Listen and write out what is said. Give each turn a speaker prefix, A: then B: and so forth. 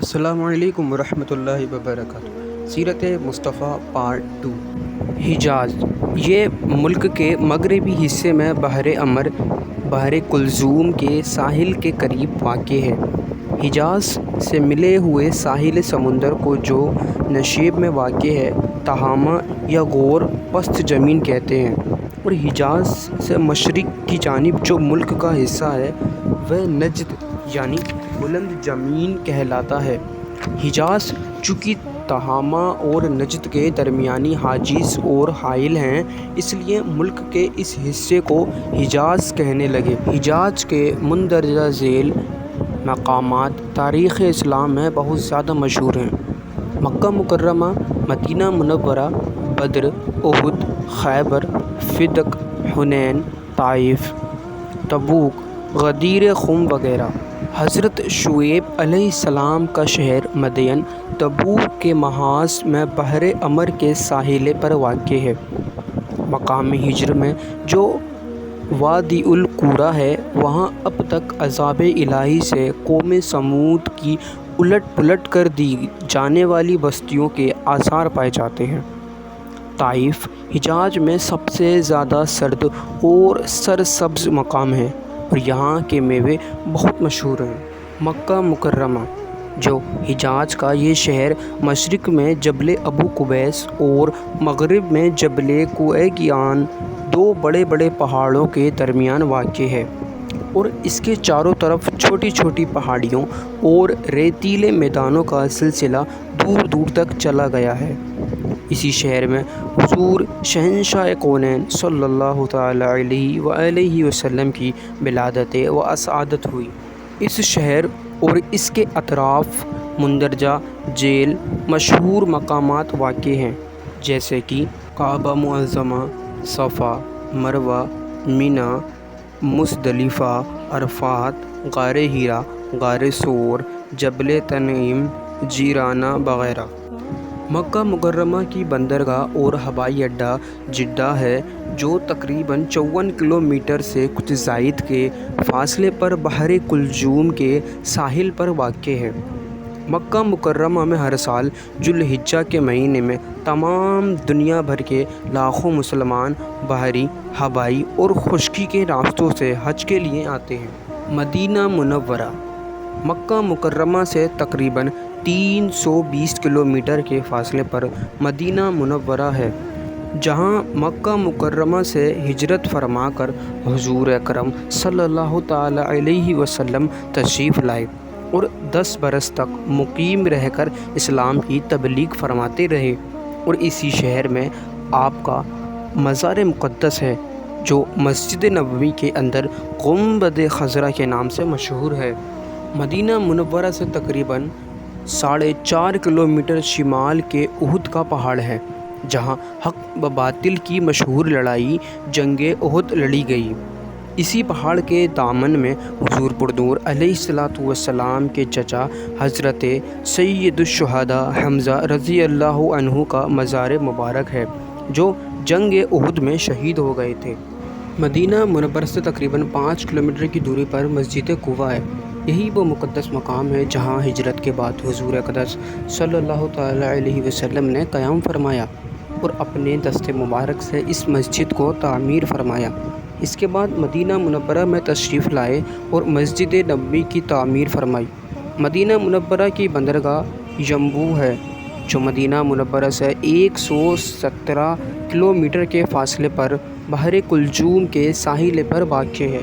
A: السلام علیکم ورحمۃ اللہ وبرکاتہ۔ سیرت مصطفیٰ پارٹ 2۔ حجاز یہ ملک کے مغربی حصے میں بحر احمر بحر کلثوم کے ساحل کے قریب واقع ہے۔ حجاز سے ملے ہوئے ساحل سمندر کو جو نشیب میں واقع ہے تہامہ یا غور پست زمین کہتے ہیں، اور حجاز سے مشرق کی جانب جو ملک کا حصہ ہے وہ نجد یعنی بلند زمین کہلاتا ہے۔ حجاز چونکہ تہامہ اور نجد کے درمیانی حاجز اور حائل ہیں، اس لیے ملک کے اس حصے کو حجاز کہنے لگے۔ حجاز کے مندرجہ ذیل مقامات تاریخ اسلام میں بہت زیادہ مشہور ہیں۔ مکہ مکرمہ، مدینہ منورہ، بدر، احد، خیبر، فدق، حنین، طائف، تبوک، غدیر خم وغیرہ۔ حضرت شعیب علیہ السلام کا شہر مدین تبوک کے محاذ میں بحر احمر کے ساحل پر واقع ہے۔ مقام ہجر میں جو وادی القریٰ ہے، وہاں اب تک عذاب الہی سے قوم سمود کی الٹ پلٹ کر دی جانے والی بستیوں کے آثار پائے جاتے ہیں۔ طائف حجاز میں سب سے زیادہ سرد اور سرسبز مقام ہے اور یہاں کے میوے بہت مشہور ہیں۔ مکہ مکرمہ جو حجاز کا یہ شہر مشرق میں جبل ابو قبیس اور مغرب میں جبل کویگیان، دو بڑے بڑے پہاڑوں کے درمیان واقع ہے، اور اس کے چاروں طرف چھوٹی چھوٹی پہاڑیوں اور ریتیلے میدانوں کا سلسلہ دور دور تک چلا گیا ہے۔ اسی شہر میں حضور شہنشاہ کونین صلی اللہ تعالیٰ علیہ وآلہ وسلم کی ولادت و اسعادت ہوئی۔ اس شہر اور اس کے اطراف مندرجہ ذیل مشہور مقامات واقع ہیں، جیسے کہ کعبہ معظمہ، صفا، مروہ، منی، مزدلفہ، عرفات، غار حرا، غار ثور، جبل تنعیم، جیرانہ وغیرہ۔ مکہ مکرمہ کی بندرگاہ اور ہوائی اڈہ جدہ ہے، جو تقریباً 54 کلومیٹر سے کچھ زائد کے فاصلے پر بحر کلثوم کے ساحل پر واقع ہے۔ مکہ مکرمہ میں ہر سال ذو الحجہ کے مہینے میں تمام دنیا بھر کے لاکھوں مسلمان بحری، ہوائی اور خشکی کے راستوں سے حج کے لیے آتے ہیں۔ مدینہ منورہ مکہ مکرمہ سے تقریباً 320 کلومیٹر کے فاصلے پر مدینہ منورہ ہے، جہاں مکہ مکرمہ سے ہجرت فرما کر حضور اکرم صلی اللہ تعالیٰ علیہ وسلم تشریف لائے اور 10 برس تک مقیم رہ کر اسلام کی تبلیغ فرماتے رہے، اور اسی شہر میں آپ کا مزار مقدس ہے، جو مسجد نبوی کے اندر گنبد خضرا کے نام سے مشہور ہے۔ مدینہ منورہ سے تقریباً 4.5 کلومیٹر شمال کے احد کا پہاڑ ہے، جہاں حق و باطل کی مشہور لڑائی جنگ احد لڑی گئی۔ اسی پہاڑ کے دامن میں حضور پرنور علیہ السلام کے چچا حضرت سید الشہداء حمزہ رضی اللہ عنہ کا مزار مبارک ہے، جو جنگ احد میں شہید ہو گئے تھے۔ مدینہ منورہ سے تقریباً 5 کلومیٹر کی دوری پر مسجد قباء ہے۔ یہی وہ مقدس مقام ہے جہاں ہجرت کے بعد حضور اقدس صلی اللہ تعالیٰ علیہ وسلم نے قیام فرمایا اور اپنے دست مبارک سے اس مسجد کو تعمیر فرمایا۔ اس کے بعد مدینہ منورہ میں تشریف لائے اور مسجد نبوی کی تعمیر فرمائی۔ مدینہ منورہ کی بندرگاہ ینبوع ہے، جو مدینہ منورہ سے 117 کلومیٹر کے فاصلے پر بحر کلثوم کے ساحل پر واقع ہے۔